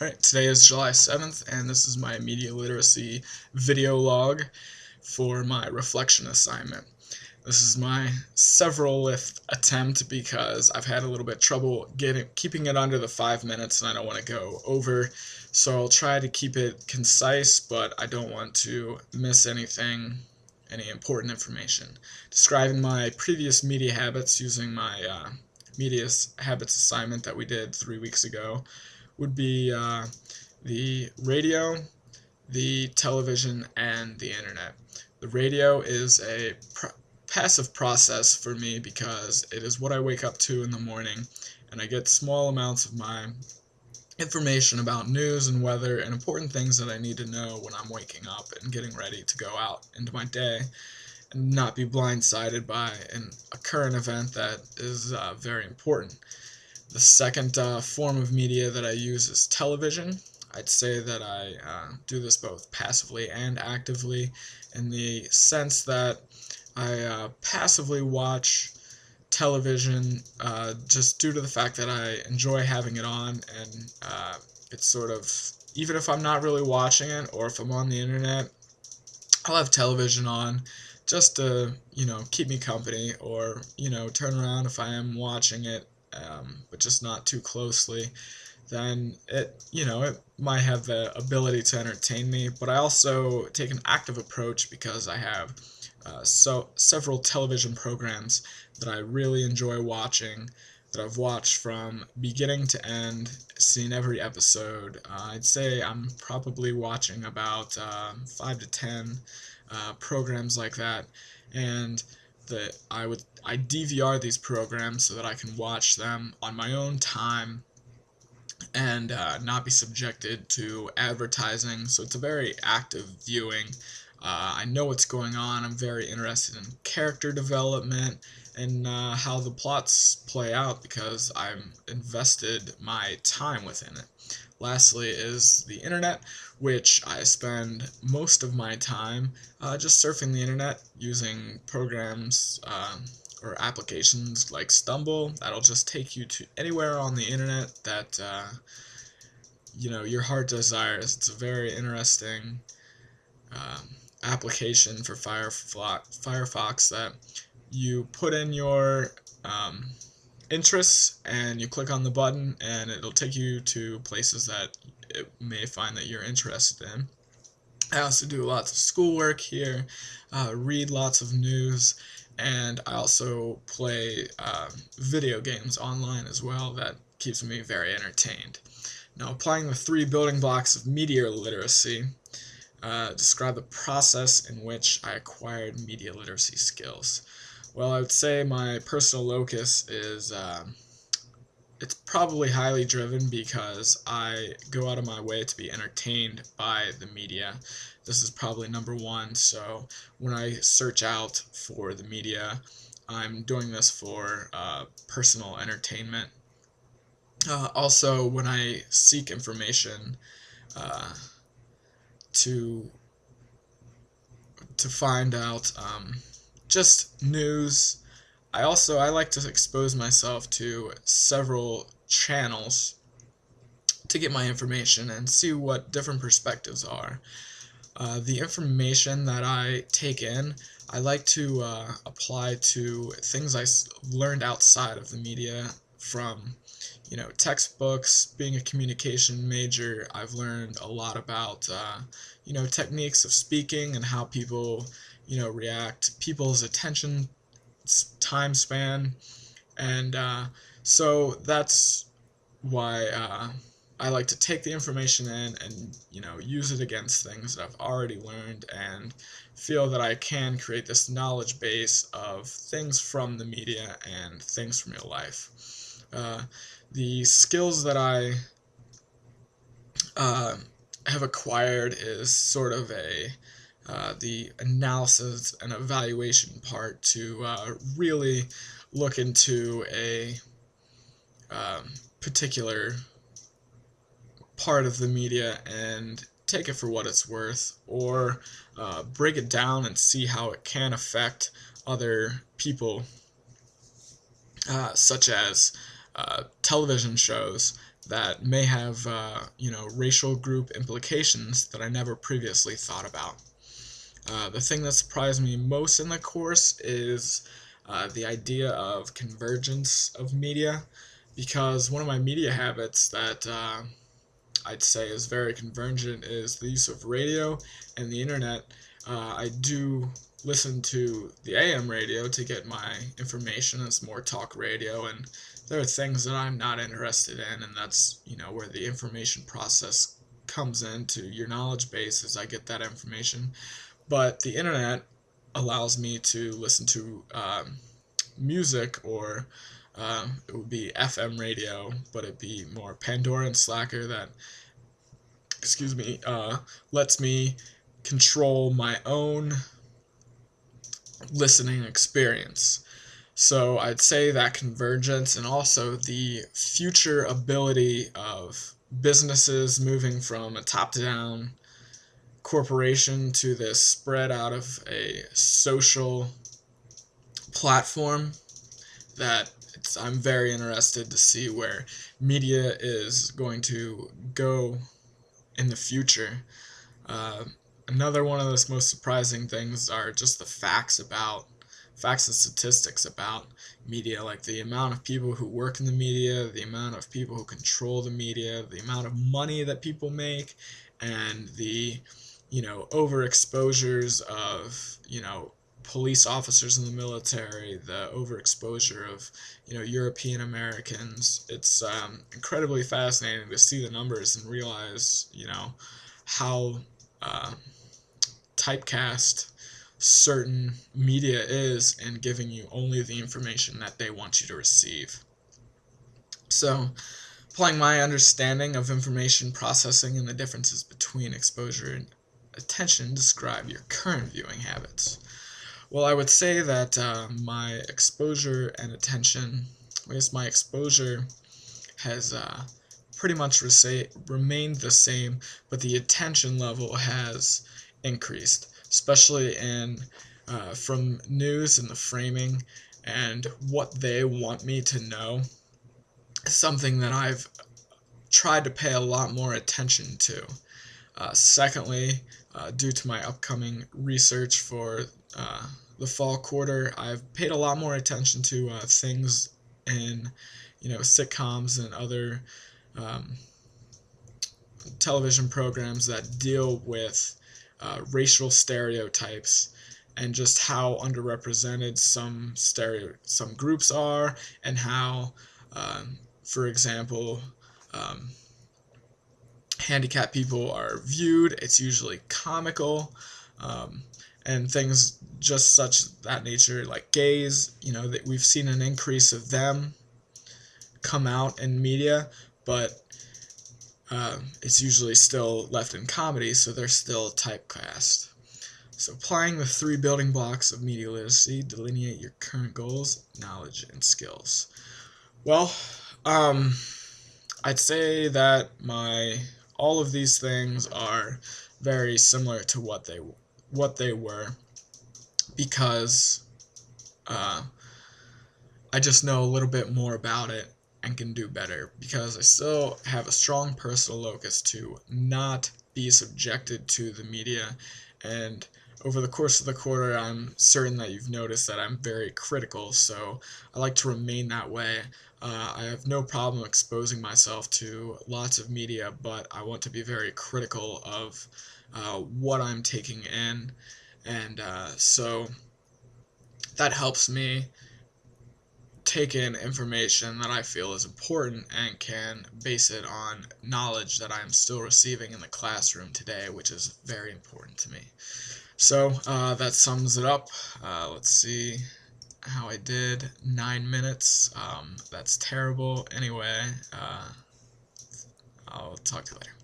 Alright, today is July 7th, and this is my media literacy video log for my reflection assignment. This is my several-lith attempt because I've had a little bit trouble keeping it under the 5 minutes, and I don't want to go over, so I'll try to keep it concise, but I don't want to miss anything, any important information. Describing my previous media habits using my media habits assignment that we did 3 weeks ago would be the radio, the television, and the internet. The radio is a passive process for me because it is what I wake up to in the morning, and I get small amounts of my information about news and weather and important things that I need to know when I'm waking up and getting ready to go out into my day and not be blindsided by a current event that is very important. The second form of media that I use is television. I'd say that I do this both passively and actively, in the sense that I passively watch television just due to the fact that I enjoy having it on, and it's sort of, even if I'm not really watching it or if I'm on the internet, I'll have television on just to, keep me company, or, turn around if I am watching it, but just not too closely. Then it might have the ability to entertain me, but I also take an active approach because I have several television programs that I really enjoy watching, that I've watched from beginning to end, seen every episode. I'd say I'm probably watching about 5 to 10 programs like that, and I DVR these programs so that I can watch them on my own time and not be subjected to advertising. So it's a very active viewing. I know what's going on. I'm very interested in character development and how the plots play out because I'm invested my time within it. Lastly is the internet, which I spend most of my time just surfing the internet using programs or applications like Stumble that'll just take you to anywhere on the internet that your heart desires. It's a very interesting application for Firefox that you put in your interests and you click on the button and it'll take you to places that it may find that you're interested in. I also do lots of schoolwork here, read lots of news, and I also play video games online as well. That keeps me very entertained. Now, applying the 3 building blocks of media literacy, describe the process in which I acquired media literacy skills. Well, I would say my personal locus is, it's probably highly driven because I go out of my way to be entertained by the media. This is probably number one, so when I search out for the media, I'm doing this for personal entertainment. Also, when I seek information to find out just news, I like to expose myself to several channels to get my information and see what different perspectives are. The information that I take in, I like to apply to things I learned outside of the media from, textbooks. Being a communication major, I've learned a lot about, techniques of speaking and how people, react, people's attention time span, and so that's why I like to take the information in and use it against things that I've already learned and feel that I can create this knowledge base of things from the media and things from real life. The skills that I have acquired is sort of the analysis and evaluation part to really look into a particular part of the media and take it for what it's worth, or break it down and see how it can affect other people, such as television shows that may have racial group implications that I never previously thought about. The thing that surprised me most in the course is the idea of convergence of media, because one of my media habits that I'd say is very convergent is the use of radio and the internet. I do listen to the AM radio to get my information. It's more talk radio, and there are things that I'm not interested in, and that's where the information process comes into your knowledge base as I get that information. But the internet allows me to listen to music, or it would be FM radio, but it'd be more Pandora and Slacker that, lets me control my own listening experience. So I'd say that convergence, and also the future ability of businesses moving from a top-down corporation to this spread out of a social platform, that I'm very interested to see where media is going to go in the future. Another one of the most surprising things are just the facts and statistics about media, like the amount of people who work in the media, the amount of people who control the media, the amount of money that people make, and the overexposures of police officers in the military, the overexposure of European Americans. It's incredibly fascinating to see the numbers and realize how typecast certain media is, and giving you only the information that they want you to receive. So, applying my understanding of information processing and the differences between exposure and attention, describe your current viewing habits. Well, I would say that my exposure and attention, my exposure has pretty much remained the same, but the attention level has increased, especially from news and the framing and what they want me to know. Something that I've tried to pay a lot more attention to. Secondly, due to my upcoming research for the fall quarter, I've paid a lot more attention to things in sitcoms and other television programs that deal with racial stereotypes, and just how underrepresented some groups are, and how for example, handicapped people are viewed. It's usually comical, and things just such that nature, like gays. That we've seen an increase of them come out in media, but it's usually still left in comedy, so they're still typecast. So applying the 3 building blocks of media literacy, delineate your current goals, knowledge, and skills. Well, I'd say that all of these things are very similar to what they were, because I just know a little bit more about it and can do better, because I still have a strong personal locus to not be subjected to the media. And over the course of the quarter, I'm certain that you've noticed that I'm very critical, so I like to remain that way. I have no problem exposing myself to lots of media, but I want to be very critical of what I'm taking in, and so that helps me take in information that I feel is important and can base it on knowledge that I'm still receiving in the classroom today, which is very important to me. So that sums it up. Let's see how I did. 9 minutes. That's terrible. Anyway, I'll talk to you later.